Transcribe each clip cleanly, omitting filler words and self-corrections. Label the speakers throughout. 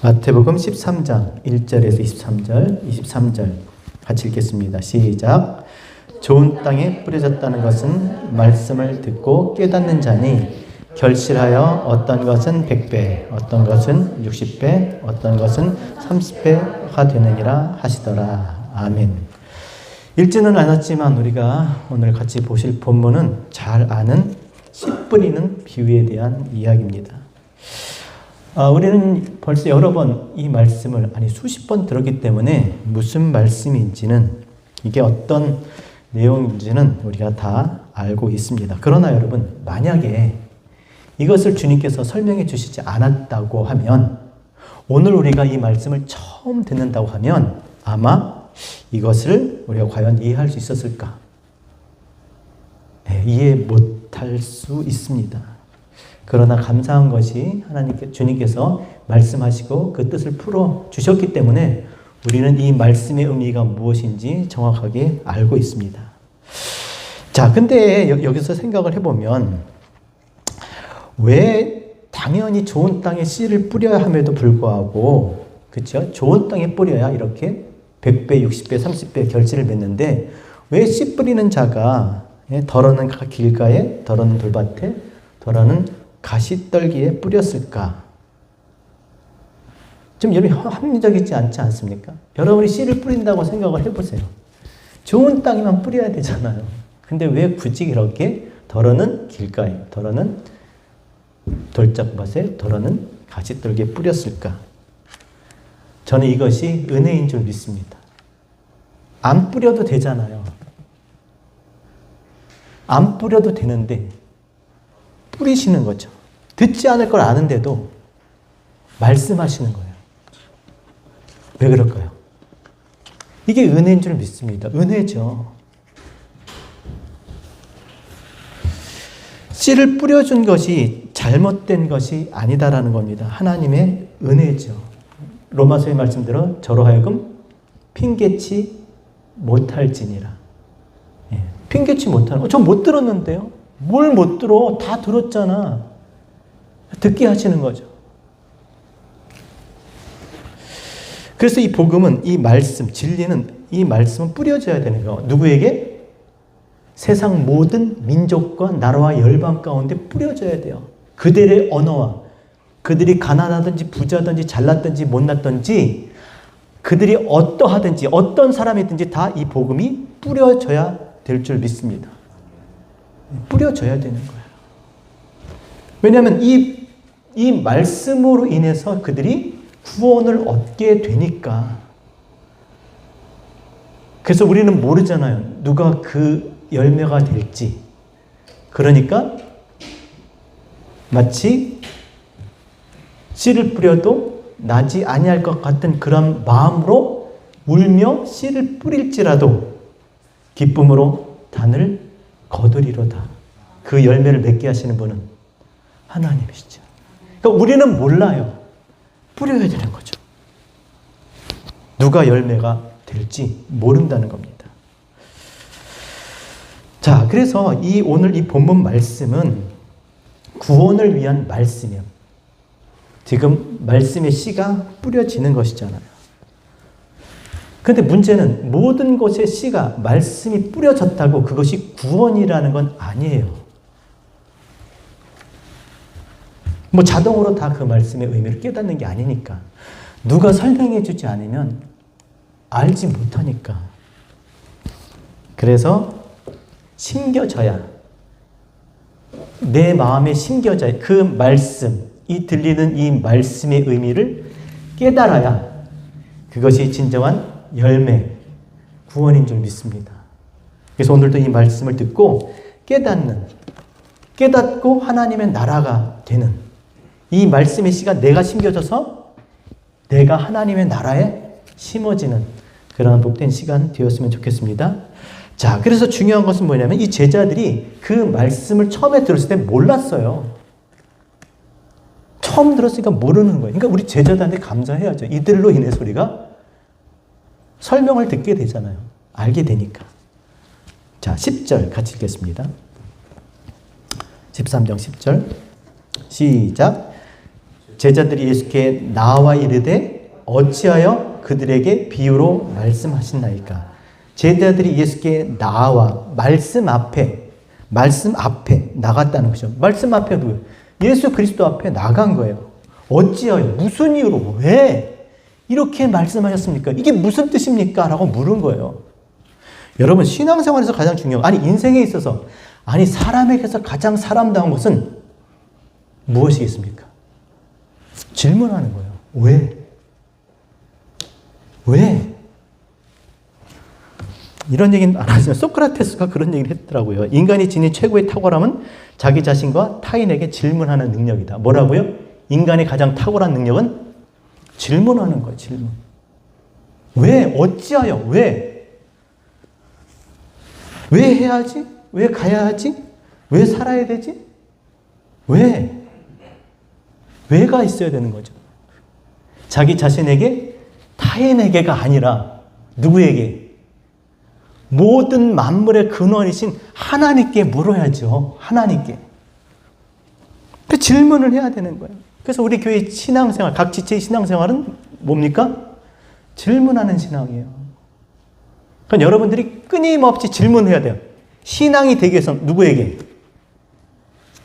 Speaker 1: 마태복음 13장 1절에서 23절 같이 읽겠습니다. 시작. 좋은 땅에 뿌려졌다는 것은 말씀을 듣고 깨닫는 자니 결실하여 어떤 것은 100배, 어떤 것은 60배, 어떤 것은 30배가 되느니라 하시더라. 아멘. 읽지는 않았지만 우리가 오늘 같이 보실 본문은 잘 아는 씨 뿌리는 비유에 대한 이야기입니다. 우리는 벌써 여러 번 이 말씀을 수십 번 들었기 때문에 무슨 말씀인지는 이게 어떤 내용인지는 우리가 다 알고 있습니다. 그러나 여러분, 만약에 이것을 주님께서 설명해 주시지 않았다고 하면, 오늘 우리가 이 말씀을 처음 듣는다고 하면 아마 이것을 우리가 과연 이해할 수 있었을까? 이해 못할 수 있습니다. 그러나 감사한 것이 주님께서 말씀하시고 그 뜻을 풀어 주셨기 때문에 우리는 이 말씀의 의미가 무엇인지 정확하게 알고 있습니다. 자, 근데 여기서 생각을 해보면 왜 당연히 좋은 땅에 씨를 뿌려야 함에도 불구하고, 그렇죠? 좋은 땅에 뿌려야 이렇게 100배, 60배, 30배 결실을 맺는데 왜 씨 뿌리는 자가 덜어는 길가에, 덜어는 돌밭에, 덜어는 가시떨기에 뿌렸을까? 좀 여러분 합리적이지 않지 않습니까? 여러분이 씨를 뿌린다고 생각을 해보세요. 좋은 땅에만 뿌려야 되잖아요. 근데 왜 굳이 이렇게 덜어는 길가에, 덜어는 돌짝밭에, 덜어는 가시떨기에 뿌렸을까? 저는 이것이 은혜인 줄 믿습니다. 안 뿌려도 되잖아요. 안 뿌려도 되는데 뿌리시는 거죠. 듣지 않을 걸 아는데도 말씀하시는 거예요. 왜 그럴까요? 이게 은혜인 줄 믿습니다. 은혜죠. 씨를 뿌려준 것이 잘못된 것이 아니다라는 겁니다. 하나님의 은혜죠. 로마서의 말씀대로 저로 하여금 핑계치 못할지니라. 핑계치 못하는 거. 저 못 들었는데요. 뭘 못 들어? 다 들었잖아. 듣게 하시는 거죠. 그래서 이 복음은, 이 말씀, 진리는, 이 말씀은 뿌려져야 되는 거. 누구에게? 세상 모든 민족과 나라와 열방 가운데 뿌려져야 돼요. 그들의 언어와, 그들이 가난하든지 부자든지 잘났든지 못났든지, 그들이 어떠하든지 어떤 사람이든지 다 이 복음이 뿌려져야 될 줄 믿습니다. 뿌려져야 되는 거예요. 왜냐하면 이 말씀으로 인해서 그들이 구원을 얻게 되니까. 그래서 우리는 모르잖아요. 누가 그 열매가 될지. 그러니까 마치 씨를 뿌려도 나지 아니할 것 같은 그런 마음으로 울며 씨를 뿌릴지라도 기쁨으로 단을 거두리로다. 그 열매를 맺게 하시는 분은 하나님이시죠. 그러니까 우리는 몰라요. 뿌려야 되는 거죠. 누가 열매가 될지 모른다는 겁니다. 자, 그래서 오늘 이 본문 말씀은 구원을 위한 말씀이에요. 지금 말씀의 씨가 뿌려지는 것이잖아요. 근데 문제는 모든 곳에 씨가, 말씀이 뿌려졌다고 그것이 구원이라는 건 아니에요. 자동으로 다 그 말씀의 의미를 깨닫는 게 아니니까. 누가 설명해 주지 않으면 알지 못하니까. 그래서 심겨져야, 내 마음에 심겨져야 그 말씀, 이 들리는 이 말씀의 의미를 깨달아야 그것이 진정한 열매, 구원인 줄 믿습니다. 그래서 오늘도 이 말씀을 듣고 깨닫고 하나님의 나라가 되는, 이 말씀의 씨가 내가 심겨져서 내가 하나님의 나라에 심어지는 그런 복된 시간 되었으면 좋겠습니다. 자, 그래서 중요한 것은 뭐냐면 이 제자들이 그 말씀을 처음에 들었을 때 몰랐어요. 처음 들었으니까 모르는 거예요. 그러니까 우리 제자들한테 감사해야죠. 이들로 인해서 우리가 설명을 듣게 되잖아요. 알게 되니까. 자, 10절 같이 읽겠습니다. 13장 10절 시작. 제자들이 예수께 나와 이르되 어찌하여 그들에게 비유로 말씀하신나이까. 제자들이 예수께 나와 말씀 앞에 나갔다는 것이죠. 말씀 앞에 누구예요? 예수 그리스도 앞에 나간 거예요. 어찌하여, 무슨 이유로, 왜 이렇게 말씀하셨습니까? 이게 무슨 뜻입니까? 라고 물은 거예요. 여러분, 신앙생활에서 가장 중요한, 아니 인생에 있어서, 아니 사람에게서 가장 사람다운 것은 무엇이겠습니까? 질문하는 거예요. 왜? 왜? 이런 얘기는 안 하지만 소크라테스가 그런 얘기를 했더라고요. 인간이 지닌 최고의 탁월함은 자기 자신과 타인에게 질문하는 능력이다. 뭐라고요? 인간의 가장 탁월한 능력은 질문하는 거예요. 질문. 왜? 어찌하여? 왜? 왜 해야 하지? 왜 가야 하지? 왜 살아야 되지? 왜? 왜가 있어야 되는 거죠. 자기 자신에게, 타인에게가 아니라 누구에게? 모든 만물의 근원이신 하나님께 물어야죠. 하나님께. 그 질문을 해야 되는 거예요. 그래서 우리 교회 신앙생활, 각 지체의 신앙생활은 뭡니까? 질문하는 신앙이에요. 그러니까 여러분들이 끊임없이 질문해야 돼요. 신앙이 되기 위해서 누구에게?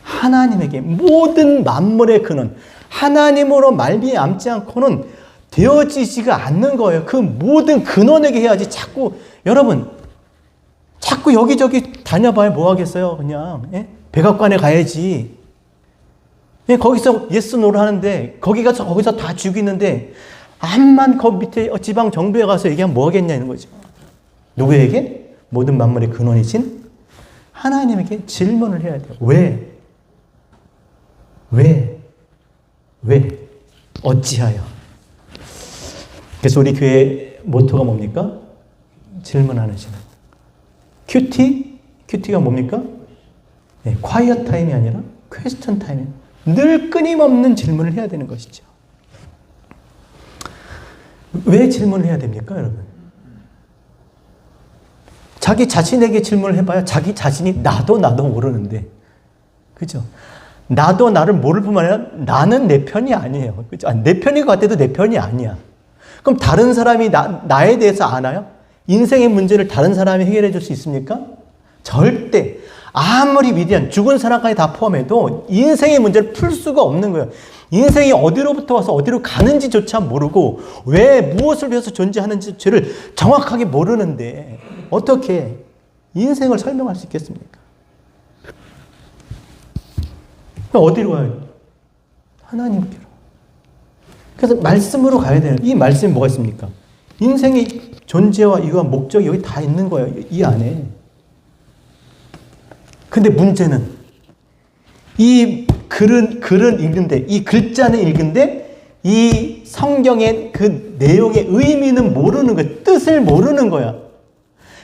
Speaker 1: 하나님에게. 모든 만물의 근원, 하나님으로 말미암지 않고는 되어지지가 않는 거예요. 그 모든 근원에게 해야지. 여러분 자꾸 여기저기 다녀봐야 뭐 하겠어요? 그냥 백악관에 가야지. 거기서 예스 노를 하는데 거기서 다 죽이는데 암만 거 밑에 지방 정부에 가서 얘기하면 뭐 하겠냐는 거죠. 누구에게? 모든 만물의 근원이신 하나님에게 질문을 해야 돼요. 왜? 왜? 왜? 어찌하여? 그래서 우리 교회 모토가 뭡니까? 질문하는 신앙. 큐티가 뭡니까? quiet 타임이 아니라 퀘스천 타임. 늘 끊임없는 질문을 해야 되는 것이죠. 왜 질문을 해야 됩니까, 여러분? 자기 자신에게 질문을 해봐야 자기 자신이 나도 나도 모르는데, 그죠? 나도 나를 모를 뿐만 아니라 나는 내 편이 아니에요. 그죠? 내 편인 것 같아도 내 편이 아니야. 그럼 다른 사람이 나에 대해서 아나요? 인생의 문제를 다른 사람이 해결해 줄 수 있습니까? 절대. 아무리 위대한 죽은 사람까지 다 포함해도 인생의 문제를 풀 수가 없는 거예요. 인생이 어디로부터 와서 어디로 가는지조차 모르고 왜 무엇을 위해서 존재하는지를 정확하게 모르는데 어떻게 인생을 설명할 수 있겠습니까? 어디로 가요? 하나님께로. 그래서 말씀으로 가야 돼요. 이 말씀이 뭐가 있습니까? 인생의 존재와 이유와 목적이 여기 다 있는 거예요. 이 안에. 근데 문제는 이 글은 읽는데, 이 글자는 읽는데 이 성경의 그 내용의 의미는 모르는 거예요. 뜻을 모르는 거야.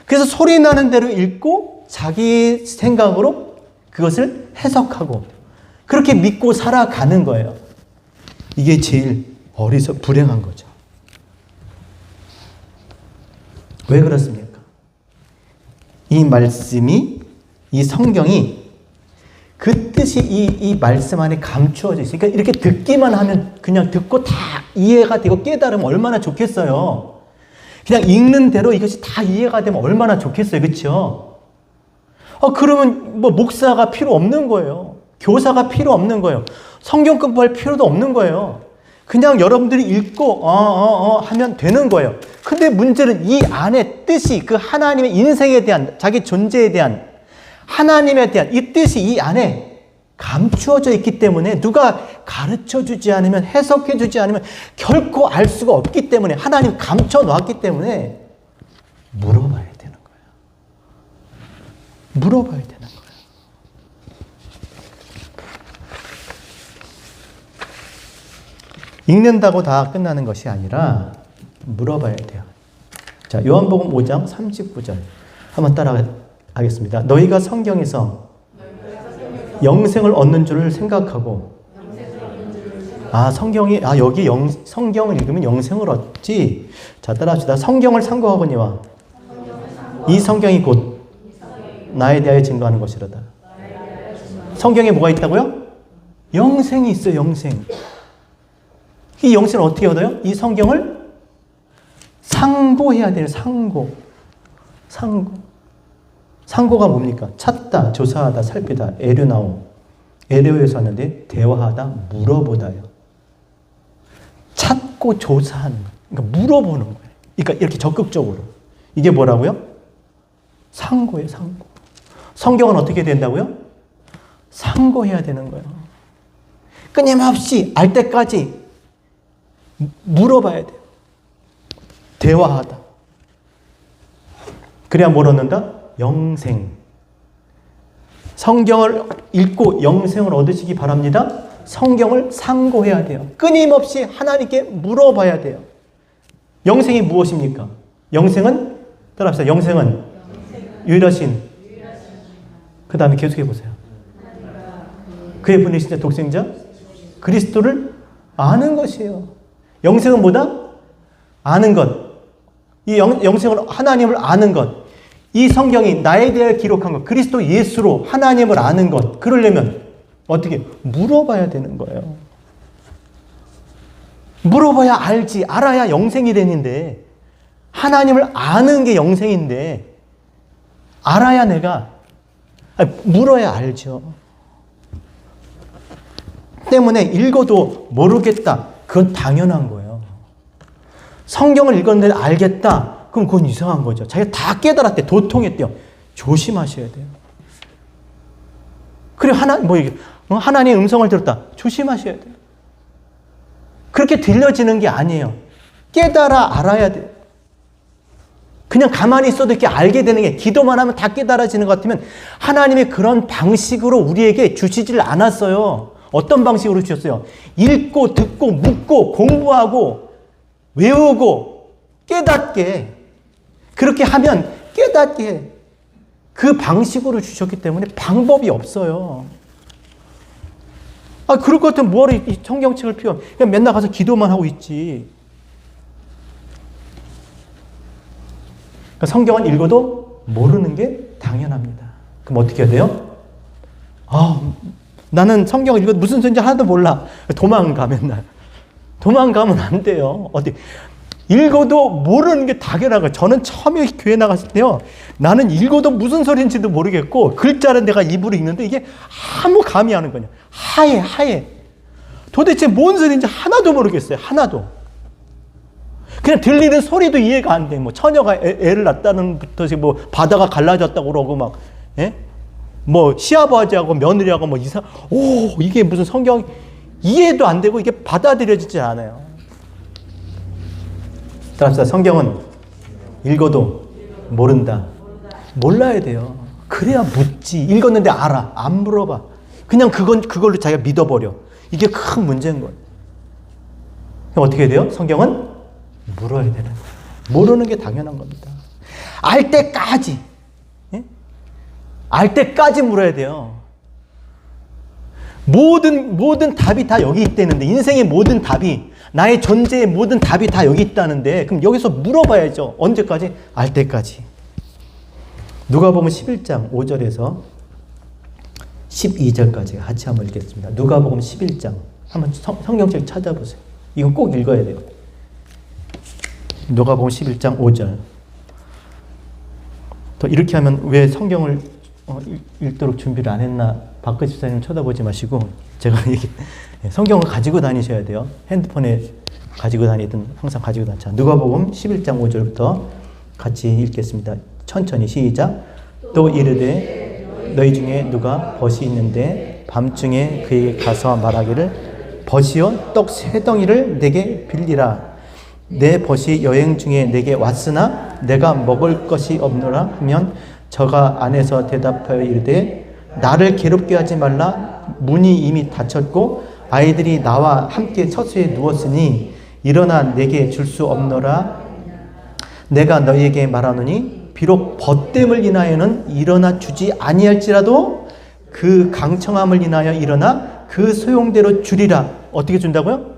Speaker 1: 그래서 소리 나는 대로 읽고 자기 생각으로 그것을 해석하고 그렇게 믿고 살아가는 거예요. 이게 제일 불행한 거죠. 왜 그렇습니까? 이 말씀이, 이 성경이 그 뜻이 이 말씀 안에 감추어져 있으니까 이렇게 듣기만 하면 그냥 듣고 다 이해가 되고 깨달으면 얼마나 좋겠어요. 그냥 읽는 대로 이것이 다 이해가 되면 얼마나 좋겠어요. 그렇죠? 그러면 뭐 목사가 필요 없는 거예요. 교사가 필요 없는 거예요. 성경 공부할 필요도 없는 거예요. 그냥 여러분들이 읽고 하면 되는 거예요. 근데 문제는 이 안에 뜻이, 그 하나님의 인생에 대한, 자기 존재에 대한, 하나님에 대한 이 뜻이 이 안에 감추어져 있기 때문에 누가 가르쳐 주지 않으면, 해석해 주지 않으면 결코 알 수가 없기 때문에, 하나님 감춰 놓았기 때문에 물어봐야 되는 거예요. 물어봐야 되는 거예요. 읽는다고 다 끝나는 것이 아니라 물어봐야 돼요. 자, 요한복음 5장 39절 한번 따라하겠습니다. 너희가 성경에서 영생을 얻는 줄을 생각하고, 여기 성경을 읽으면 영생을 얻지. 자, 따라합시다. 성경을 상고하거니와 이 성경이 곧 나에 대하여 증거하는 것이로다. 성경에 뭐가 있다고요? 영생이 있어요. 영생. 이 영생을 어떻게 얻어요? 이 성경을 상고해야 돼요. 상고가 뭡니까? 찾다, 조사하다, 살피다, 에르나오. 에레오에서 왔는데 대화하다, 물어보다요. 찾고 조사하는 거. 그러니까 물어보는 거예요. 그러니까 이렇게 적극적으로. 이게 뭐라고요? 상고예요, 상고. 성경은 어떻게 된다고요? 상고해야 되는 거예요. 끊임없이 알 때까지 물어봐야 돼요. 대화하다. 그래야 뭘 얻는다? 영생. 성경을 읽고 영생을 얻으시기 바랍니다. 성경을 상고해야 돼요. 끊임없이 하나님께 물어봐야 돼요. 영생이 무엇입니까? 영생은 따라합시다. 영생은 유일하신. 그 다음에 계속해 보세요. 그의 분이신 자 독생자 그리스도를 아는 것이에요. 영생은 뭐다? 아는 것. 이 영생을 하나님을 아는 것. 이 성경이 나에 대해 기록한 것. 그리스도 예수로 하나님을 아는 것. 그러려면 어떻게? 물어봐야 되는 거예요. 물어봐야 알지. 알아야 영생이 되는데 하나님을 아는 게 영생인데 알아야 물어야 알죠. 때문에 읽어도 모르겠다. 그건 당연한 거예요. 성경을 읽었는데 알겠다. 그럼 그건 이상한 거죠. 자기가 다 깨달았대. 도통했대요. 조심하셔야 돼요. 그리고 하나님의 음성을 들었다. 조심하셔야 돼요. 그렇게 들려지는 게 아니에요. 깨달아 알아야 돼요. 그냥 가만히 있어도 이렇게 알게 되는 게 기도만 하면 다 깨달아지는 것 같으면 하나님이 그런 방식으로 우리에게 주시질 않았어요. 어떤 방식으로 주셨어요? 읽고 듣고 묻고 공부하고 외우고 깨닫게 그렇게 하면 깨닫게 그 방식으로 주셨기 때문에 방법이 없어요. 그럴 것 같으면 뭐하러 이 성경책을 피워? 그냥 맨날 가서 기도만 하고 있지. 성경은 읽어도 모르는 게 당연합니다. 그럼 어떻게 해야 돼요? 나는 성경을 읽어도 무슨 소리인지 하나도 몰라. 도망가 맨날. 도망가면 안 돼요. 읽어도 모르는 게 당연한 거예요. 저는 처음에 교회 나갔을 때요. 나는 읽어도 무슨 소리인지도 모르겠고 글자는 내가 입으로 읽는데 이게 아무 감이 안 오는 거냐. 하얘. 도대체 뭔 소리인지 하나도 모르겠어요. 하나도. 그냥 들리는 소리도 이해가 안 돼. 처녀가 애를 낳다는 부터 바다가 갈라졌다고 그러고 시아버지하고 며느리하고 이게 무슨 성경 이해도 안 되고 이게 받아들여지지 않아요. 따라서 성경은 읽어도 모른다. 몰라야 돼요. 그래야 묻지. 읽었는데 알아. 안 물어봐. 그냥 그걸로 자기가 믿어버려. 이게 큰 문제인 거예요. 그럼 어떻게 돼요? 성경은 물어야 되는 거예요. 모르는 게 당연한 겁니다. 알 때까지. 알 때까지 물어야 돼요. 모든 답이 다 여기 있다는데, 인생의 모든 답이, 나의 존재의 모든 답이 다 여기 있다는데, 그럼 여기서 물어봐야죠. 언제까지? 알 때까지. 누가복음 11장 5절에서 12절까지 같이 한번 읽겠습니다. 누가복음 11장. 한번 성경책 찾아보세요. 이건 꼭 읽어야 돼요. 누가복음 11장 5절. 또 이렇게 하면 왜 성경을 읽도록 준비를 안 했나? 박근 집사님 쳐다보지 마시고 제가 성경을 가지고 다니셔야 돼요. 핸드폰에 가지고 다니든 항상 가지고 다니자. 누가복음 11장 5절부터 같이 읽겠습니다. 천천히 시작. 또 이르되 너희 중에 누가 벗이 있는데 밤중에 그에게 가서 말하기를 벗이여 떡 세 덩이를 내게 빌리라. 내 벗이 여행 중에 내게 왔으나 내가 먹을 것이 없노라 하면 저가 안에서 대답하여 이르되 나를 괴롭게 하지 말라. 문이 이미 닫혔고 아이들이 나와 함께 처소에 누웠으니 일어나 내게 줄 수 없노라. 내가 너희에게 말하노니 비록 벗됨을 인하여는 일어나 주지 아니할지라도 그 강청함을 인하여 일어나 그 소용대로 주리라. 어떻게 준다고요?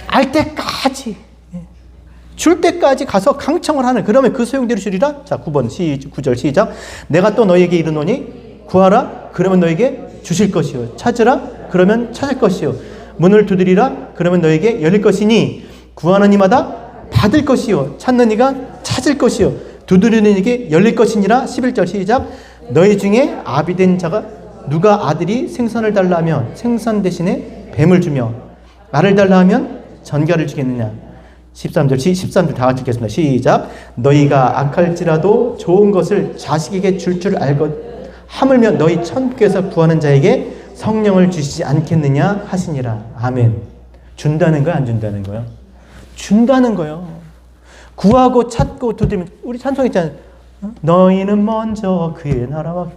Speaker 1: 알 때까지. 줄 때까지 가서 강청을 하는. 그러면 그 소용대로 주리라. 자, 9절 시작. 내가 또 너희에게 이르노니 구하라. 그러면 너희에게 주실 것이요. 찾으라. 그러면 찾을 것이요. 문을 두드리라. 그러면 너에게 열릴 것이니 구하는 이마다 받을 것이요 찾는 이가 찾을 것이요 두드리는 이에게 열릴 것이니라. 11절 시작. 너희 중에 아비된 자가 누가 아들이 생선을 달라 하면 생선 대신에 뱀을 주며 알을 달라 하면 전갈을 주겠느냐. 13절 다 같이 읽겠습니다. 시작. 너희가 악할지라도 좋은 것을 자식에게 줄 알고 하물며 너희 천국에서 구하는 자에게 성령을 주시지 않겠느냐 하시니라. 아멘. 준다는 거야, 안 준다는 거야? 준다는 거요. 구하고 찾고 두드리면, 우리 찬송했잖아요. 너희는 먼저 그의 나라와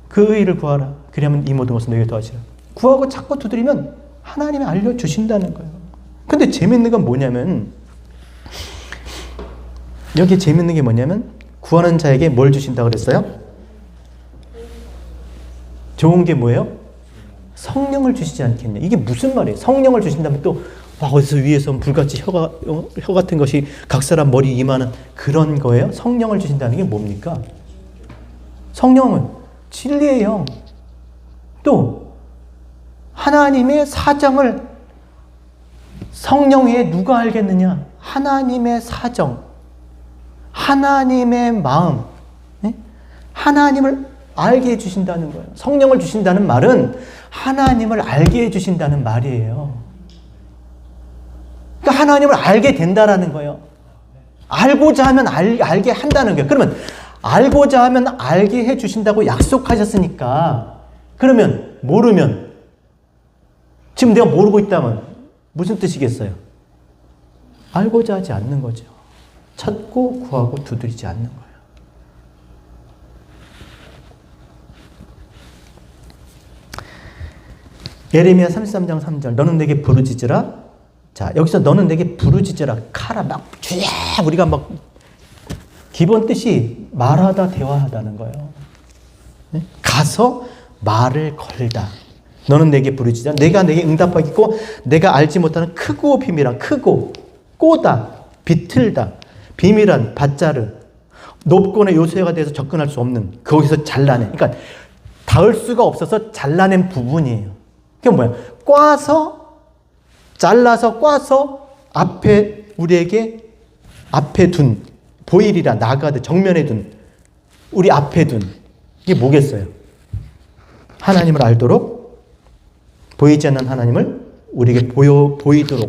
Speaker 1: 그 의를 구하라. 그러면 이 모든 것은 너희가 더하시라. 구하고 찾고 두드리면 하나님이 알려주신다는 거예요. 근데 재밌는 건 뭐냐면, 여기 재밌는 게 뭐냐면, 구하는 자에게 뭘 주신다고 그랬어요? 좋은 게 뭐예요? 성령을 주시지 않겠냐. 이게 무슨 말이에요? 성령을 주신다면 또 어디서 위에서 불같이 혀 같은 것이 각 사람 머리 임하는 그런 거예요? 성령을 주신다는 게 뭡니까? 성령은 진리예요. 또 하나님의 사정을 성령 외에 누가 알겠느냐? 하나님의 사정, 하나님의 마음, 하나님을 알게 해주신다는 거예요. 성령을 주신다는 말은 하나님을 알게 해주신다는 말이에요. 그러니까 하나님을 알게 된다라는 거예요. 알고자 하면 알게 한다는 거예요. 그러면 알고자 하면 알게 해주신다고 약속하셨으니까, 그러면 모르면, 지금 내가 모르고 있다면 무슨 뜻이겠어요? 알고자 하지 않는 거죠. 찾고 구하고 두드리지 않는 거예요. 예레미야 33장 3절. 너는 내게 부르짖으라. 자, 여기서 너는 내게 부르짖으라. 카라 막 주야. 우리가 막 기본 뜻이 말하다 대화하다는 거예요. 가서 말을 걸다. 너는 내게 부르짖으라. 내가 내게 응답하겠고 내가 알지 못하는 크고 비밀한, 크고 꼬다, 비틀다, 비밀한, 밭자르, 높거나 요새가 돼서 접근할 수 없는, 거기서 잘라내. 그러니까 닿을 수가 없어서 잘라낸 부분이에요. 그게 뭐야? 꽈서, 잘라서 꽈서 앞에 우리에게 앞에 둔, 보일이라 나가드 정면에 둔, 우리 앞에 둔, 이게 뭐겠어요? 하나님을 알도록, 보이지 않는 하나님을 우리에게 보이도록,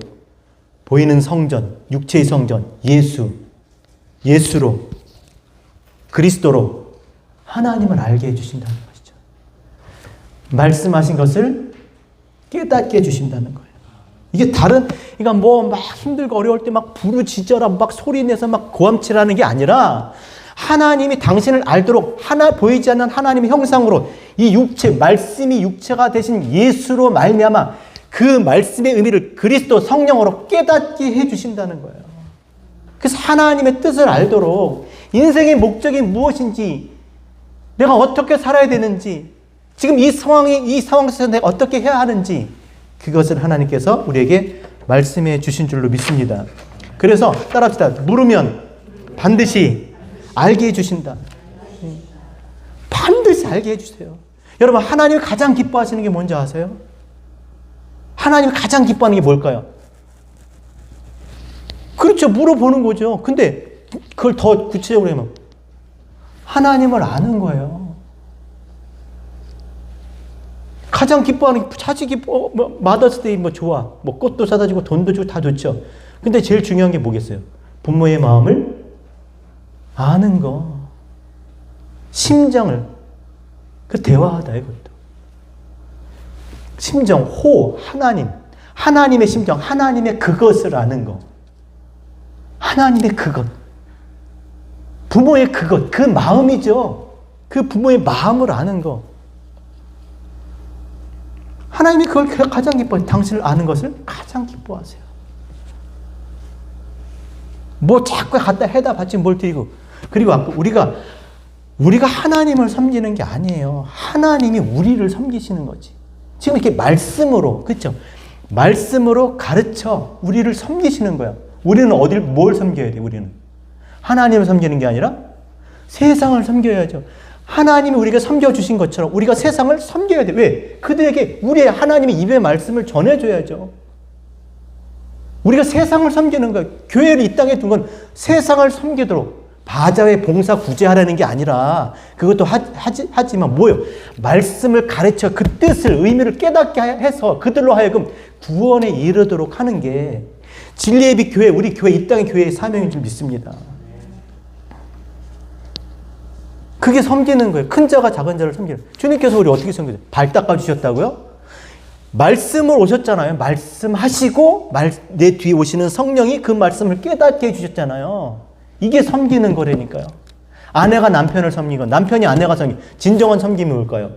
Speaker 1: 보이는 성전, 육체의 성전, 예수로, 그리스도로 하나님을 알게 해주신다는 것이죠. 말씀하신 것을 깨닫게 해주신다는 거예요. 이게 그러니까 뭐 막 힘들고 어려울 때 막 부르짖어라, 막 소리내서 막 고함치라는 게 아니라, 하나님이 당신을 알도록 보이지 않는 하나님의 형상으로 이 육체, 말씀이 육체가 되신 예수로 말미암아 그 말씀의 의미를 그리스도 성령으로 깨닫게 해주신다는 거예요. 그래서 하나님의 뜻을 알도록 인생의 목적이 무엇인지, 내가 어떻게 살아야 되는지, 지금 이 상황에서 내가 어떻게 해야 하는지, 그것을 하나님께서 우리에게 말씀해 주신 줄로 믿습니다. 그래서 따라합시다. 물으면 반드시 알게 해주신다. 반드시 알게 해주세요. 여러분, 하나님이 가장 기뻐하시는 게 뭔지 아세요? 하나님이 가장 기뻐하는 게 뭘까요? 그렇죠. 물어보는 거죠. 근데 그걸 더 구체적으로 하면 하나님을 아는 거예요. 가장 기뻐하는 게 자식이 마더스데이 좋아. 꽃도 사다 주고 돈도 주고 다 좋죠. 근데 제일 중요한 게 뭐겠어요? 부모의 마음을 아는 거. 심정을 대화하다 이것도. 심정, 하나님의 심정, 하나님의 그것을 아는 거. 하나님의 그것. 부모의 그것, 그 마음이죠. 그 부모의 마음을 아는 거. 하나님이 그걸 가장 기뻐해요. 당신을 아는 것을 가장 기뻐하세요. 자꾸 갖다 해다 받지 뭘 드리고. 그리고 우리가 하나님을 섬기는 게 아니에요. 하나님이 우리를 섬기시는 거지. 지금 이렇게 말씀으로, 그렇죠? 말씀으로 가르쳐 우리를 섬기시는 거야. 우리는 뭘 섬겨야 돼? 우리는 하나님을 섬기는 게 아니라 세상을 섬겨야죠. 하나님이 우리가 섬겨주신 것처럼 우리가 세상을 섬겨야 돼. 왜? 그들에게 우리의 하나님의 입의 말씀을 전해줘야죠. 우리가 세상을 섬기는 거예요. 교회를 이 땅에 둔 건 세상을 섬기도록 바자회 봉사 구제하라는 게 아니라 그것도 하지만 뭐예요? 말씀을 가르쳐 그 뜻을 의미를 깨닫게 해서 그들로 하여금 구원에 이르도록 하는 게 진리의 빛 교회, 우리 교회 이 땅의 교회의 사명인 줄 믿습니다. 그게 섬기는 거예요. 큰 자가 작은 자를 섬기는 거예요. 주님께서 우리 어떻게 섬기세요? 발 닦아주셨다고요? 말씀을 오셨잖아요. 말씀하시고 내 뒤에 오시는 성령이 그 말씀을 깨닫게 해주셨잖아요. 이게 섬기는 거라니까요. 아내가 남편을 섬기건 남편이 아내가 섬기건 진정한 섬김이 뭘까요?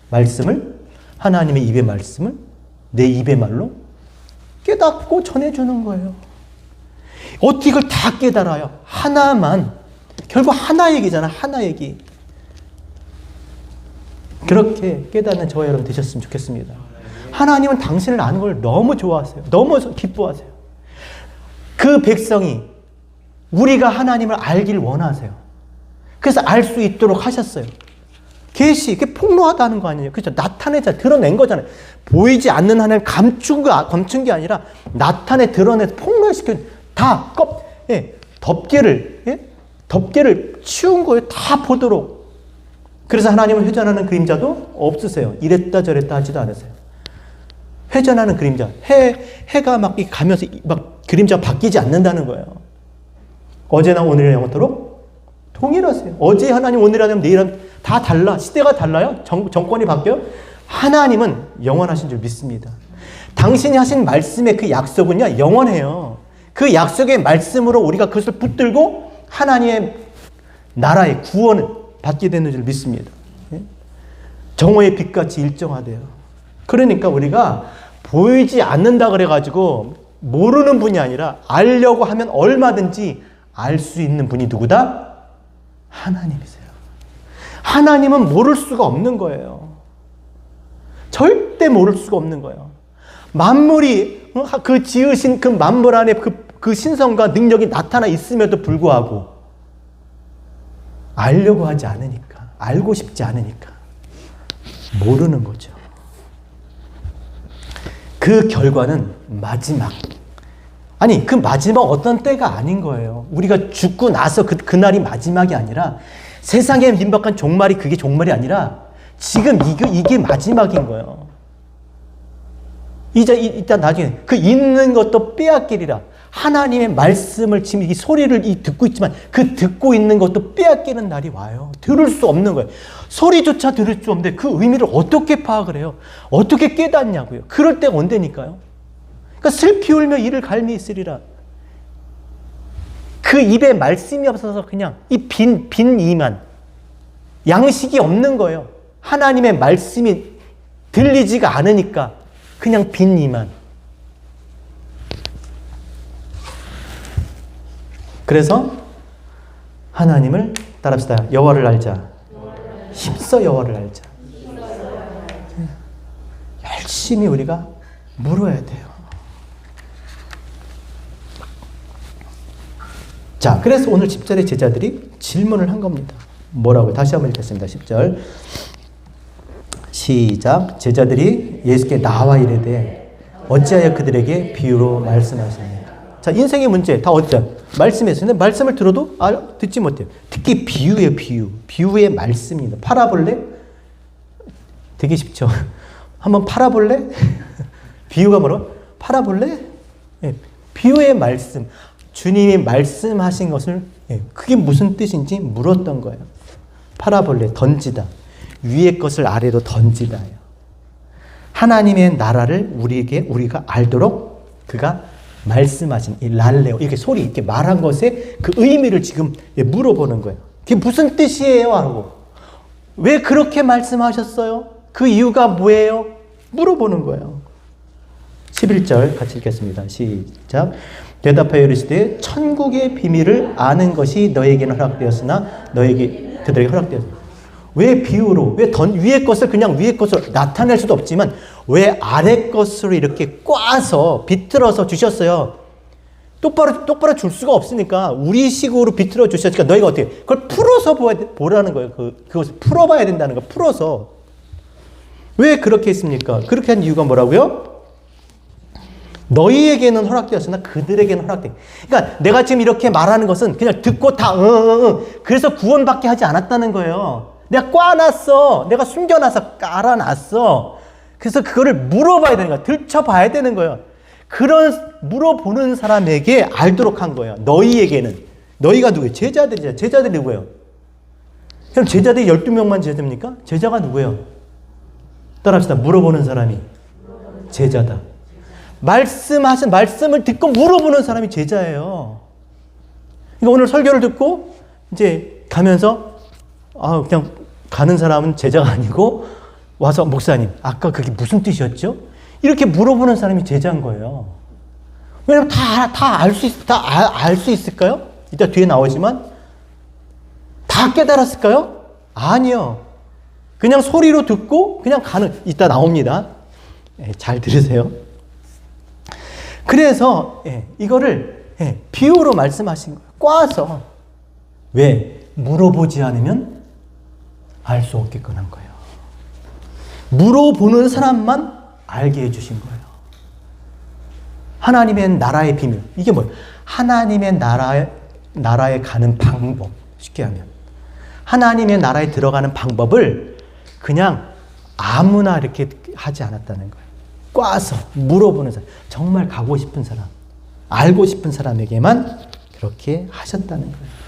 Speaker 1: 말씀을, 하나님의 입의 말씀을 내 입의 말로 깨닫고 전해주는 거예요. 어떻게 이걸 다 깨달아요? 하나만. 결국 하나 얘기잖아. 하나 얘기. 그렇게 깨닫는 저와 여러분 되셨으면 좋겠습니다. 하나님은 당신을 아는 걸 너무 좋아하세요. 너무 기뻐하세요. 그 백성이 우리가 하나님을 알길 원하세요. 그래서 알 수 있도록 하셨어요. 계시, 그게 폭로하다는 거 아니에요. 그렇죠? 나타내자, 드러낸 거잖아요. 보이지 않는 하나님 감춘 게 아니라 나타내, 드러내, 폭로시켜 다 덮개를 치운 거예요. 다 보도록. 그래서 하나님은 회전하는 그림자도 없으세요. 이랬다 저랬다 하지도 않으세요. 회전하는 그림자. 해가 막 가면서 막 그림자가 바뀌지 않는다는 거예요. 어제나 오늘이나 영원토록 동일하세요. 어제 하나님, 오늘 하나님, 내일 하나님 다 달라. 시대가 달라요. 정권이 바뀌어요. 하나님은 영원하신 줄 믿습니다. 당신이 하신 말씀의 그 약속은요, 영원해요. 그 약속의 말씀으로 우리가 그것을 붙들고 하나님의 나라의 구원을 받게 되는 줄 믿습니다. 정오의 빛같이 일정하대요. 그러니까 우리가 보이지 않는다 그래가지고 모르는 분이 아니라 알려고 하면 얼마든지 알 수 있는 분이 누구다? 하나님이세요. 하나님은 모를 수가 없는 거예요. 절대 모를 수가 없는 거예요. 만물이 그 지으신 그 만물 안에 그 신성과 능력이 나타나 있음에도 불구하고 알려고 하지 않으니까, 알고 싶지 않으니까 모르는 거죠. 그 결과는 마지막. 아니, 그 마지막 어떤 때가 아닌 거예요. 우리가 죽고 나서 그날이 마지막이 아니라 세상에 임박한 종말이 그게 종말이 아니라 지금 이게 마지막인 거예요. 이제 이따 나중에 그 있는 것도 빼앗기리라. 하나님의 말씀을 지금 이 소리를 듣고 있지만 그 듣고 있는 것도 빼앗기는 날이 와요. 들을 수 없는 거예요. 소리조차 들을 수 없는데 그 의미를 어떻게 파악을 해요? 어떻게 깨닫냐고요. 그럴 때가 온다니까요. 그러니까 슬피 울며 이를 갈미 있으리라. 그 입에 말씀이 없어서 그냥 이 빈 이만 양식이 없는 거예요. 하나님의 말씀이 들리지가 않으니까 그냥 빈 이만. 그래서 하나님을 따라합시다. 여호와를 알자. 힘써 여호와를 알자. 열심히 우리가 물어야 돼요. 자, 그래서 오늘 10절에 제자들이 질문을 한 겁니다. 뭐라고요? 다시 한번 읽겠습니다. 10절. 시작. 제자들이 예수께 나와 이르되 어찌하여 그들에게 비유로 말씀하십니까? 자, 인생의 문제 다 어디야? 말씀에서. 근데 말씀을 들어도 듣지 못해요. 특히 비유예요, 비유. 비유의 말씀입니다. 팔아볼래? 되게 쉽죠. 한번 팔아볼래? 비유가 뭐라고? 팔아볼래? 네. 비유의 말씀. 주님이 말씀하신 것을, 그게 무슨 뜻인지 물었던 거예요. 팔아볼래? 던지다. 위의 것을 아래로 던지다예요. 하나님의 나라를 우리가 알도록 그가 말씀하신 이 랄레오, 이렇게 소리, 이렇게 말한 것에 그 의미를 지금 물어보는 거예요. 그게 무슨 뜻이에요? 하고. 왜 그렇게 말씀하셨어요? 그 이유가 뭐예요? 물어보는 거예요. 11절 같이 읽겠습니다. 시작. 대답하여 이르시되 천국의 비밀을 아는 것이 너에게는 허락되었으나 그들에게 허락되었으나. 왜 비유로, 왜 위의 것을 그냥 위의 것으로 나타낼 수도 없지만 왜 아래 것으로 이렇게 꽈서 비틀어서 주셨어요? 똑바로 줄 수가 없으니까 우리식으로 비틀어 주셨으니까 너희가 어떻게 그걸 풀어서 보라는 거예요. 그것을 풀어봐야 된다는 거예요. 풀어서. 왜 그렇게 했습니까? 그렇게 한 이유가 뭐라고요? 너희에게는 허락되었으나 그들에게는 허락돼. 그러니까 내가 지금 이렇게 말하는 것은 그냥 듣고 다 그래서 구원받게 하지 않았다는 거예요. 내가 꽈놨어. 내가 숨겨놔서 깔아놨어. 그래서 그거를 물어봐야 되는 거야. 들춰봐야 되는 거예요. 그런 물어보는 사람에게 알도록 한 거예요. 너희에게는. 너희가 누구예요? 제자들이죠. 제자들이 누구예요? 그럼 제자들이 12명만 제자입니까? 제자가 누구예요? 따라합시다. 물어보는 사람이 제자다. 말씀을 듣고 물어보는 사람이 제자예요. 그러니까 오늘 설교를 듣고 이제 가면서 그냥 가는 사람은 제자가 아니고 와서 목사님 아까 그게 무슨 뜻이었죠? 이렇게 물어보는 사람이 제자인 거예요. 왜냐면 다 알 수 있을까요? 이따 뒤에 나오지만 다 깨달았을까요? 아니요. 그냥 소리로 듣고 그냥 이따 나옵니다. 잘 들으세요. 그래서 이거를 비유로 말씀하신 거예요. 꽈서. 왜? 물어보지 않으면 알 수 없게끔 한 거예요. 물어보는 사람만 알게 해주신 거예요. 하나님의 나라의 비밀. 이게 뭐예요? 하나님의 나라에 가는 방법. 쉽게 하면. 하나님의 나라에 들어가는 방법을 그냥 아무나 이렇게 하지 않았다는 거예요. 꽈서 물어보는 사람. 정말 가고 싶은 사람. 알고 싶은 사람에게만 그렇게 하셨다는 거예요.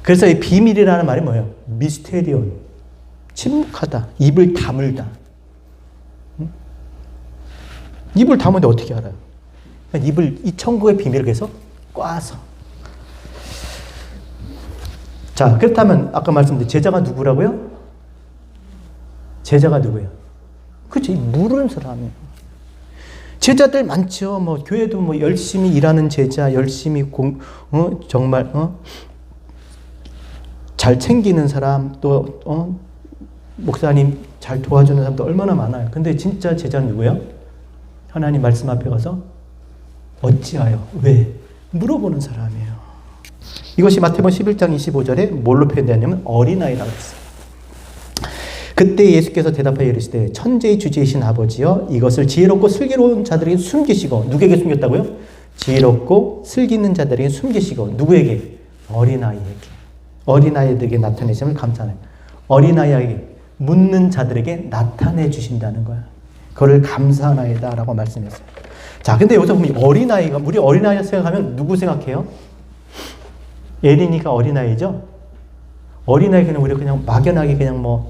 Speaker 1: 그래서 이 비밀이라는 말이 뭐예요? 미스테리온. 침묵하다. 입을 다물다. 입을 다무는데 어떻게 알아요? 이 천국의 비밀을 계속 꽈서. 자, 그렇다면 아까 말씀드린 제자가 누구라고요? 제자가 누구예요? 그렇죠. 물은 사람이에요. 제자들 많죠. 교회도 열심히 일하는 제자, 열심히 정말 잘 챙기는 사람, 또 목사님 잘 도와주는 사람도 얼마나 많아요. 근데 진짜 제자는 누구예요? 하나님 말씀 앞에 가서 어찌하여 왜 물어보는 사람이에요. 이것이 마태복음 11장 25절에 뭘로 표현되냐면 어린아이라고 했어요. 그때 예수께서 대답하여 이르시되 천지의 주제이신 아버지여 이것을 지혜롭고 슬기로운 자들에게 숨기시고 누구에게 숨겼다고요? 지혜롭고 슬기 있는 자들에게 숨기시고 누구에게? 어린아이에게. 어린아이들에게 나타내심을 감사하네. 어린아이에게 묻는 자들에게 나타내 주신다는 거야. 그거를 감사하나이다 라고 말씀했어요. 자, 근데 여기서 보면 우리 어린아이 생각하면 누구 생각해요? 예린이가 어린아이죠? 어린아이 그냥 우리가 그냥 막연하게 그냥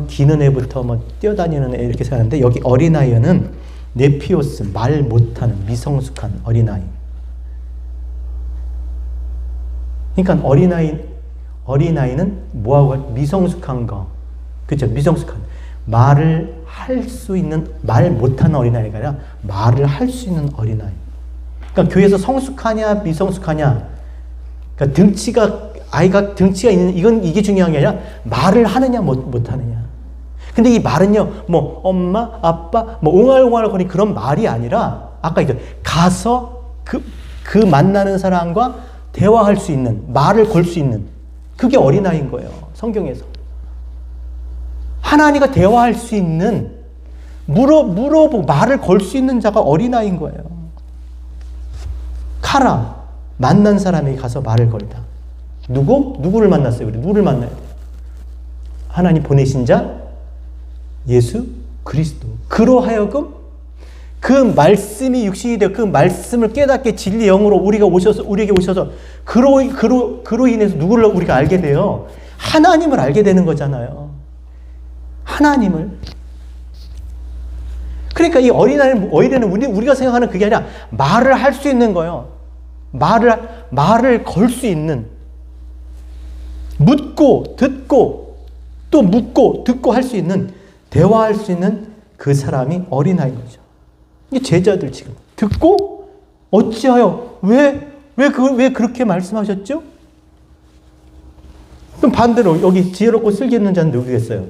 Speaker 1: 기는 애부터 뛰어다니는 애 이렇게 생각하는데 여기 어린아이는 네피오스, 말 못하는 미성숙한 어린아이. 그러니까 어린아이는 뭐하고 미성숙한 거. 그렇죠? 미성숙한. 말을 할 수 있는, 말 못하는 어린아이가 아니라 말을 할 수 있는 어린아이. 그러니까 교회에서 성숙하냐, 미성숙하냐. 그러니까 아이가 등치가 있는, 이게 중요한 게 아니라 말을 하느냐, 못하느냐. 근데 이 말은요, 엄마, 아빠, 옹알옹알 거리 그런 말이 아니라, 아까 가서 그 만나는 사람과 대화할 수 있는, 말을 걸 수 있는, 그게 어린아이인 거예요. 성경에서. 하나님과 대화할 수 있는, 물어보고 말을 걸 수 있는 자가 어린아이인 거예요. 가라. 만난 사람에게 가서 말을 걸다. 누구를 만났어요? 우리 누구를 만나야 돼요? 하나님 보내신 자 예수 그리스도. 그로 하여금 그 말씀이 육신이 되어 그 말씀을 깨닫게 진리 영으로 우리에게 오셔서 그로 인해서 누구를 우리가 알게 돼요? 하나님을 알게 되는 거잖아요. 하나님을. 그러니까 이 어린아이는 우리가 생각하는 그게 아니라 말을 할 수 있는 거예요. 말을 걸 수 있는, 묻고 듣고 또 묻고 듣고 할 수 있는, 대화할 수 있는 그 사람이 어린아이인 거죠. 이게 제자들 지금 듣고 어찌하여 왜 그렇게 말씀하셨죠? 그럼 반대로 여기 지혜롭고 슬기 있는 자는 누구겠어요?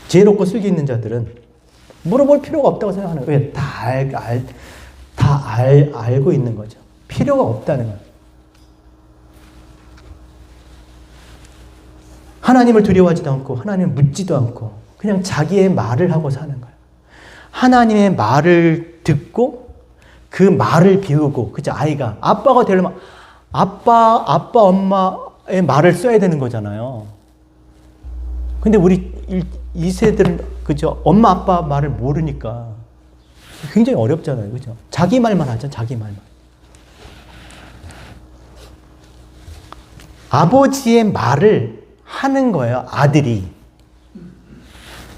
Speaker 1: 지혜롭고 슬기 있는 자들은 물어볼 필요가 없다고 생각하는 거예요. 다 다 알고 있는 거죠. 필요가 없다는 거예요. 하나님을 두려워하지도 않고 하나님을 묻지도 않고 그냥 자기의 말을 하고 사는 거예요. 하나님의 말을 듣고 그 말을 비우고, 그죠? 아이가 아빠가 되려면 아빠 엄마의 말을 써야 되는 거잖아요. 근데 우리 이 세대들은, 그죠? 엄마 아빠 말을 모르니까 굉장히 어렵잖아요. 그죠? 자기 말만 하죠. 자기 말만. 아버지의 말을 하는 거예요, 아들이.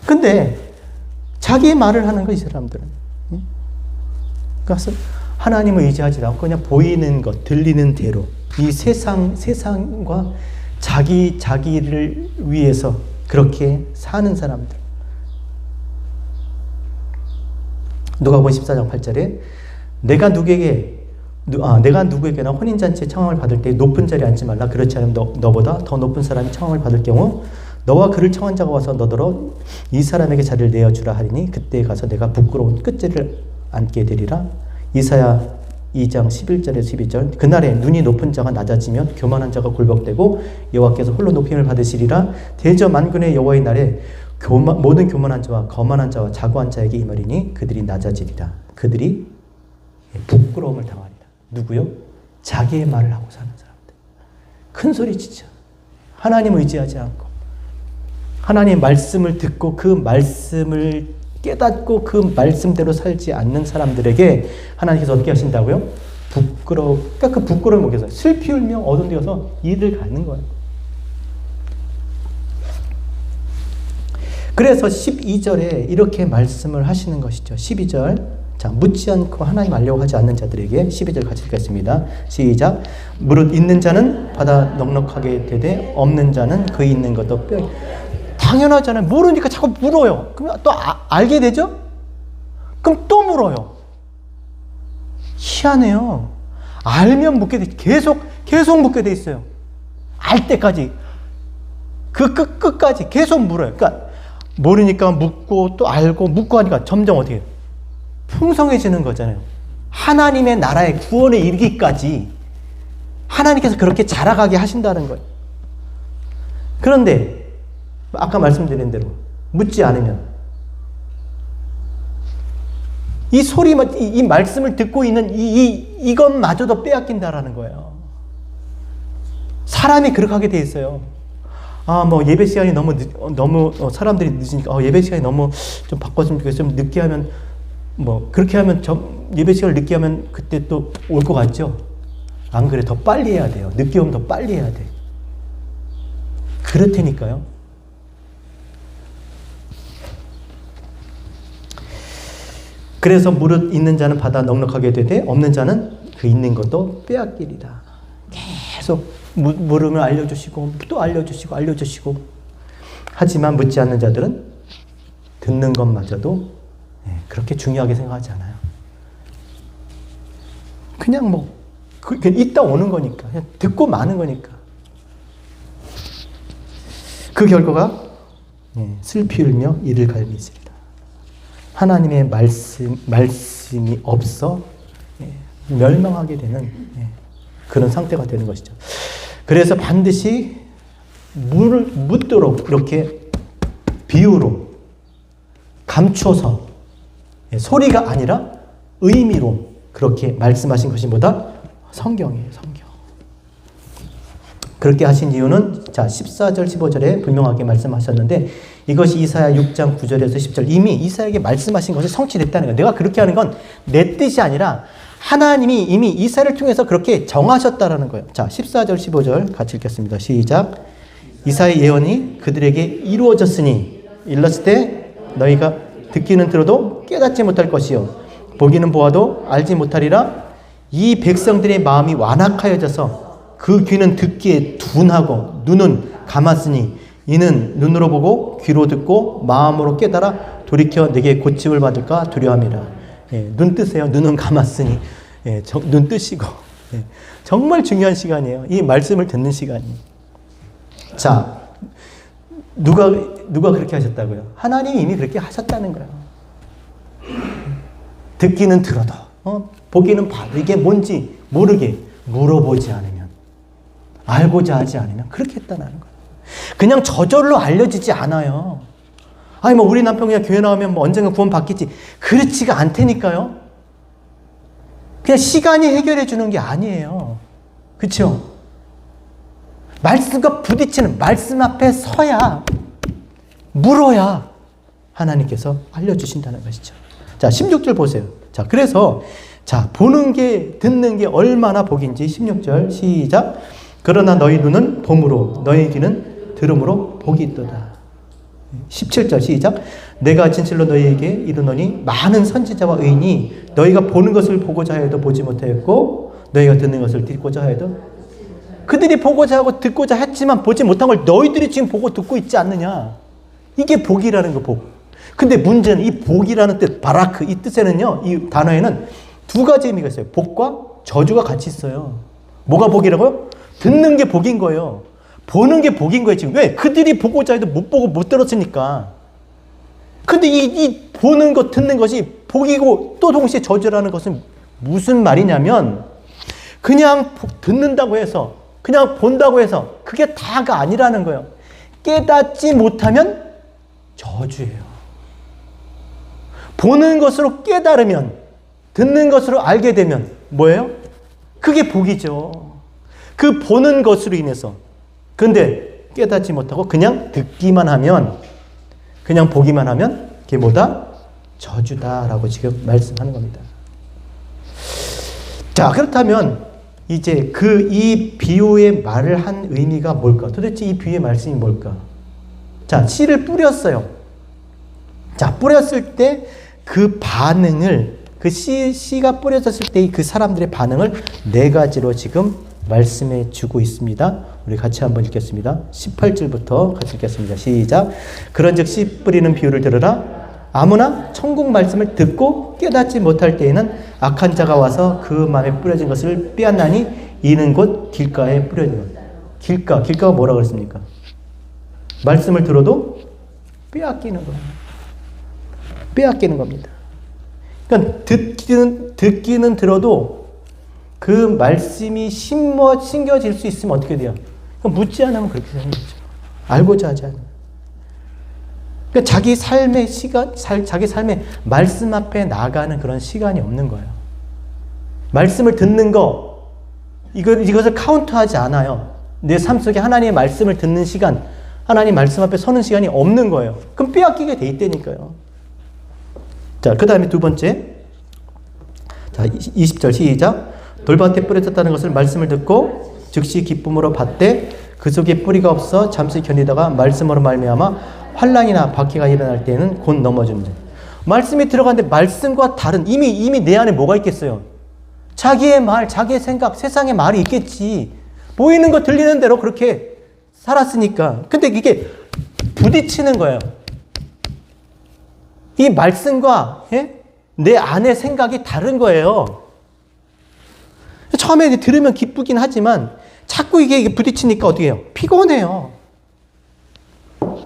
Speaker 1: 근데 자기의 말을 하는 거, 이 사람들은. 그래서 하나님을 의지하지 않고 그냥 보이는 것, 들리는 대로 이 세상과 자기를 위해서 그렇게 사는 사람들. 누가복음 14장 8절에 내가 누구에게나 혼인잔치에 청함을 받을 때 높은 자리에 앉지 말라. 그렇지 않으면 너보다 더 높은 사람이 청함을 받을 경우 너와 그를 청한 자가 와서 너더러 이 사람에게 자리를 내어주라 하리니 그때에 가서 내가 부끄러운 끝자리를 앉게 되리라. 이사야 2장 11절에서 12절 그날에 눈이 높은 자가 낮아지면 교만한 자가 굴복되고 여호와께서 홀로 높임을 받으시리라. 대저 만군의 여호와의 날에 모든 교만한 자와 거만한 자와 자고한 자에게 이 말이니 그들이 낮아지리라. 그들이 부끄러움을 당하리라. 누구요? 자기의 말을 하고 사는 사람들. 큰 소리 치죠. 하나님 의지하지 않고 하나님의 말씀을 듣고 그 말씀을 깨닫고 그 말씀대로 살지 않는 사람들에게 하나님께서 어떻게 하신다고요? 그러니까 그 부끄러움을 먹여서 슬피 울며 어두운 데 가서 이를 갖는 거예요. 그래서 12절에 이렇게 말씀을 하시는 것이죠. 12절. 자, 묻지 않고 하나님 알려고 하지 않는 자들에게 12절 같이 읽겠습니다. 시작. 무릇 있는 자는 받아 넉넉하게 되되 없는 자는 그 있는 것도 빼. 당연하잖아요. 모르니까 자꾸 물어요. 그럼 또 알게 되죠? 그럼 또 물어요. 희한해요. 알면 묻게 돼. 계속 묻게 돼 있어요. 알 때까지. 그 끝까지 계속 물어요. 그러니까 모르니까 묻고 또 알고 묻고 하니까 점점 어떻게 해요? 풍성해지는 거잖아요. 하나님의 나라의 구원에 이르기까지 하나님께서 그렇게 자라가게 하신다는 거예요. 그런데 아까 말씀드린 대로 묻지 않으면 이 소리만, 이 말씀을 듣고 있는 이것마저도 빼앗긴다라는 거예요. 사람이 그렇게 하게 돼 있어요. 예배 시간이 너무 사람들이 늦으니까 예배 시간이 너무 좀 바꿨으면 좋겠어요. 좀 늦게 하면 그렇게 하면 예배 시간을 늦게 하면 그때 또 올 것 같죠? 안 그래. 더 빨리 해야 돼요. 늦게 오면 더 빨리 해야 돼. 그렇다니까요. 그래서 무릇 있는 자는 받아 넉넉하게 되되 없는 자는 그 있는 것도 빼앗기리라. 계속 물으면 알려주시고 또 알려주시고 하지만 묻지 않는 자들은 듣는 것마저도 그렇게 중요하게 생각하지 않아요. 그냥 그냥 있다 오는 거니까, 그냥 듣고 마는 거니까. 그 결과가 슬피 울며 이를 갈미지리라. 하나님의 말씀이 없어 멸망하게 되는 그런 상태가 되는 것이죠. 그래서 반드시 묻도록 이렇게 비유로 감춰서 소리가 아니라 의미로 그렇게 말씀하신 것이 뭐다? 성경이에요. 성경. 그렇게 하신 이유는 14절 15절에 분명하게 말씀하셨는데 이것이 이사야 6장 9절에서 10절 이미 이사야에게 말씀하신 것이 성취됐다는 거예요. 내가 그렇게 하는 건 내 뜻이 아니라 하나님이 이미 이사야를 통해서 그렇게 정하셨다라는 거예요. 14절 15절 같이 읽겠습니다. 시작. 이사야의 예언이 그들에게 이루어졌으니 일렀을 때 너희가 듣기는 들어도 깨닫지 못할 것이요 보기는 보아도 알지 못하리라. 이 백성들의 마음이 완악하여져서 그 귀는 듣기에 둔하고 눈은 감았으니 이는 눈으로 보고 귀로 듣고 마음으로 깨달아 돌이켜 내게 고침을 받을까 두려움이라. 눈 뜨세요. 눈은 감았으니 눈 뜨시고 정말 중요한 시간이에요. 이 말씀을 듣는 시간이. 자, 누가 그렇게 하셨다고요? 하나님이 이미 그렇게 하셨다는 거예요. 듣기는 들어도 복이는 바로 이게 뭔지 모르게 물어보지 않으면, 알고자 하지 않으면 그렇게 했다는 거예요. 그냥 저절로 알려지지 않아요. 아니 뭐 우리 남편 그냥 교회 나오면 뭐 언젠가 구원 받겠지. 그렇지가 않다니까요. 그냥 시간이 해결해 주는 게 아니에요. 그렇죠? 말씀과 부딪히는, 말씀 앞에 서야, 물어야 하나님께서 알려주신다는 것이죠. 자, 16절 보세요. 자, 그래서 자, 보는 게, 듣는 게 얼마나 복인지 16절 시작. 그러나 너희 눈은 봄으로, 너희 귀는 들음으로 복이 있도다. 17절 시작. 내가 진실로 너희에게 이르노니 많은 선지자와 의인이 너희가 보는 것을 보고자 하여도 보지 못하였고 너희가 듣는 것을 듣고자 하여도, 그들이 보고자 하고 듣고자 했지만 보지 못한 걸 너희들이 지금 보고 듣고 있지 않느냐. 이게 복이라는 거, 복. 근데 문제는 이 복이라는 뜻, 바라크, 이 뜻에는요, 이 단어에는 두 가지 의미가 있어요. 복과 저주가 같이 있어요. 뭐가 복이라고요? 듣는 게 복인 거예요. 보는 게 복인 거예요, 지금. 왜? 그들이 보고자 해도 못 보고 못 들었으니까. 근데 이 보는 것, 듣는 것이 복이고 또 동시에 저주라는 것은 무슨 말이냐면, 그냥 듣는다고 해서, 그냥 본다고 해서 그게 다가 아니라는 거예요. 깨닫지 못하면 저주예요. 보는 것으로 깨달으면, 듣는 것으로 알게 되면 뭐예요? 그게 복이죠. 그 보는 것으로 인해서. 근데 깨닫지 못하고 그냥 듣기만 하면, 그냥 보기만 하면 그게 뭐다? 저주다라고 지금 말씀하는 겁니다. 자, 그렇다면 이제 이 비유의 말을 한 의미가 뭘까? 도대체 이 비유의 말씀이 뭘까? 자, 씨를 뿌렸어요. 자, 뿌렸을 때 그 반응을, 그 씨가 뿌려졌을 때 그 사람들의 반응을 네 가지로 지금 말씀해 주고 있습니다. 우리 같이 한번 읽겠습니다. 18절부터 같이 읽겠습니다. 시작. 그런즉 씨 뿌리는 비유를 들으라. 아무나 천국 말씀을 듣고 깨닫지 못할 때에는 악한 자가 와서 그 마음에 뿌려진 것을 빼앗나니 이는 곧 길가에 뿌려진 것. 길가가 뭐라고 그랬습니까? 말씀을 들어도 빼앗기는 거예요. 빼앗기는 겁니다. 그러니까 듣기는 들어도 그 말씀이 심겨질 수 있으면 어떻게 돼요? 묻지 않으면 그렇게 되는 거죠. 알고자 하지 않으면. 그러니까 자기 삶의 시간, 자기 삶의 말씀 앞에 나가는 그런 시간이 없는 거예요. 말씀을 듣는 거, 이것을 카운트하지 않아요. 내 삶 속에 하나님의 말씀을 듣는 시간, 하나님 말씀 앞에 서는 시간이 없는 거예요. 그럼 빼앗기게 돼 있다니까요. 자, 그 다음에 두 번째. 자, 20절 시작. 돌밭에 뿌려졌다는 것을 말씀을 듣고 즉시 기쁨으로 받되 그 속에 뿌리가 없어 잠시 견디다가 말씀으로 말미암아 환난이나 박해가 일어날 때에는 곧 넘어지는 자. 말씀이 들어가는데 말씀과 다른, 이미 내 안에 뭐가 있겠어요? 자기의 말, 자기의 생각, 세상의 말이 있겠지. 보이는 거 들리는 대로 그렇게 살았으니까. 근데 이게 부딪히는 거예요. 이 말씀과 내 안의 생각이 다른 거예요. 처음에 들으면 기쁘긴 하지만 자꾸 이게 부딪히니까 어떻게 해요? 피곤해요.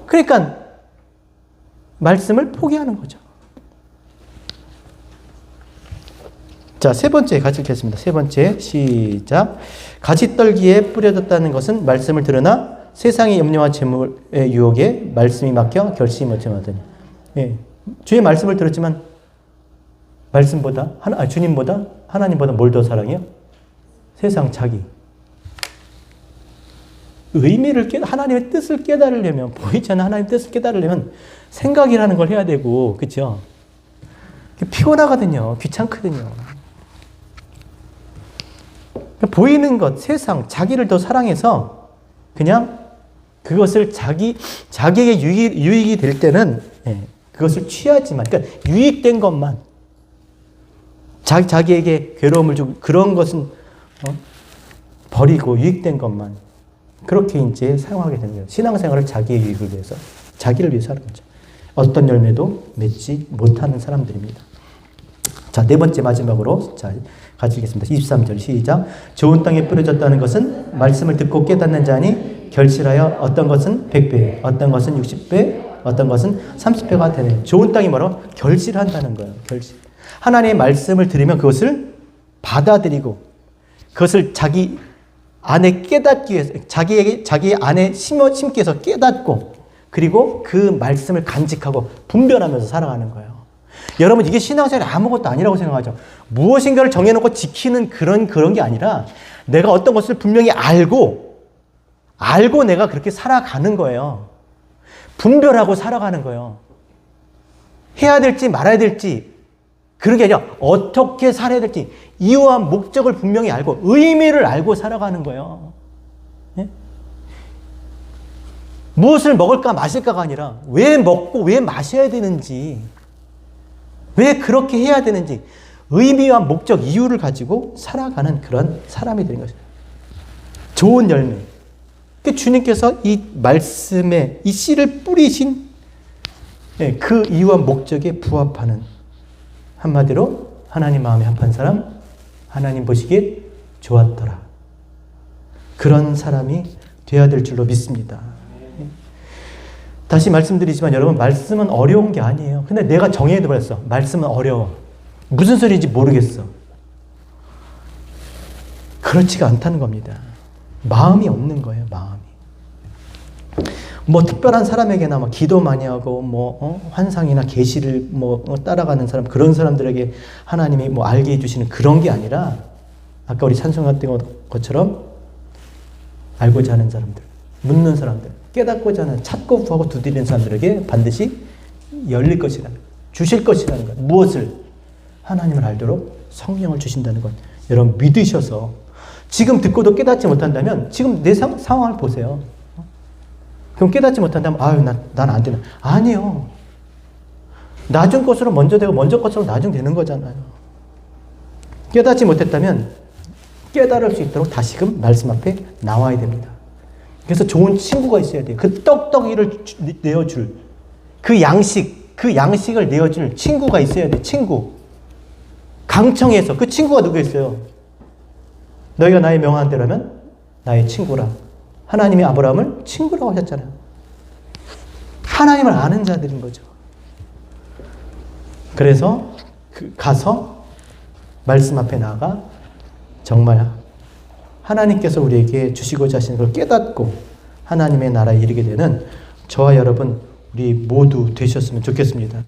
Speaker 1: 그러니까 말씀을 포기하는 거죠. 자, 세 번째 같이 읽겠습니다. 세 번째 시작. 가시떨기에 뿌려졌다는 것은 말씀을 들으나 세상의 염려와 재물의 유혹에 말씀이 막혀 결심이 못하더니. 예. 주의 말씀을 들었지만 말씀보다 주님보다 하나님보다 뭘 더 사랑해요? 세상, 자기. 의미를 하나님의 뜻을 깨달으려면, 보이지 않는 하나님의 뜻을 깨달으려면 생각이라는 걸 해야 되고, 그렇죠? 피곤하거든요. 귀찮거든요. 보이는 것, 세상, 자기를 더 사랑해서 그냥 그것을 자기에게 유익이 될 때는 그것을 취하지만, 그러니까 유익된 것만, 자기에게 괴로움을 주고 그런 것은 버리고 유익된 것만 그렇게 이제 사용하게 되는 거예요. 신앙생활을 자기의 유익을 위해서, 자기를 위해서 하는 거죠. 어떤 열매도 맺지 못하는 사람들입니다. 자, 네 번째 마지막으로 자, 같이 읽겠습니다. 23절 시작. 좋은 땅에 뿌려졌다는 것은 말씀을 듣고 깨닫는 자니 결실하여 어떤 것은 100배, 어떤 것은 60배, 어떤 것은 30배가 되네. 좋은 땅이 뭐라고? 결실한다는 거예요. 결실. 하나님의 말씀을 들으면 그것을 받아들이고 그것을 자기 안에 깨닫기 위해서 자기 안에 심기 위해서 깨닫고 그리고 그 말씀을 간직하고 분별하면서 살아가는 거예요. 여러분 이게 신앙생활이 아무것도 아니라고 생각하죠. 무엇인가를 정해놓고 지키는 그런 게 아니라 내가 어떤 것을 분명히 알고 내가 그렇게 살아가는 거예요. 분별하고 살아가는 거예요. 해야 될지 말아야 될지 그런 게 아니라 어떻게 살아야 될지 이유와 목적을 분명히 알고 의미를 알고 살아가는 거예요. 예? 무엇을 먹을까 마실까가 아니라 왜 먹고 왜 마셔야 되는지 왜 그렇게 해야 되는지 의미와 목적, 이유를 가지고 살아가는 그런 사람이 되는 것이죠. 좋은 열매. 주님께서 이 말씀에 이 씨를 뿌리신 그 이유와 목적에 부합하는 한마디로 하나님 마음에 합한 사람, 하나님 보시기에 좋았더라. 그런 사람이 되어야 될 줄로 믿습니다. 다시 말씀드리지만 여러분 말씀은 어려운 게 아니에요. 근데 내가 정해둬버렸어. 말씀은 어려워. 무슨 소리인지 모르겠어. 그렇지가 않다는 겁니다. 마음이 없는 거예요. 마음이. 뭐 특별한 사람에게나 뭐 기도 많이 하고 환상이나 계시를 따라가는 사람 그런 사람들에게 하나님이 뭐 알게 해주시는 그런 게 아니라 아까 우리 찬송했던 것처럼 알고자 하는 사람들, 묻는 사람들, 깨닫고자 하는 찾고 구하고 두드리는 사람들에게 반드시 열릴 것이라는 주실 것이라는 것. 무엇을? 하나님을 알도록 성령을 주신다는 것. 여러분 믿으셔서 지금 듣고도 깨닫지 못한다면 지금 내 상황을 보세요. 그럼 깨닫지 못한다면 아유 난 안 되나. 아니요. 나중 것으로 먼저 되고 먼저 것으로 나중 되는 거잖아요. 깨닫지 못했다면 깨달을 수 있도록 다시금 말씀 앞에 나와야 됩니다. 그래서 좋은 친구가 있어야 돼요. 그 떡떡이를 내어줄 그 양식을 내어줄 친구가 있어야 돼. 친구. 강청에서 그 친구가 누구였어요? 너희가 나의 명한 대로라면 나의 친구라. 하나님이 아브라함을 친구라고 하셨잖아요. 하나님을 아는 자들인 거죠. 그래서 가서 말씀 앞에 나아가 정말 하나님께서 우리에게 주시고자 하시는 걸 깨닫고 하나님의 나라에 이르게 되는 저와 여러분 우리 모두 되셨으면 좋겠습니다.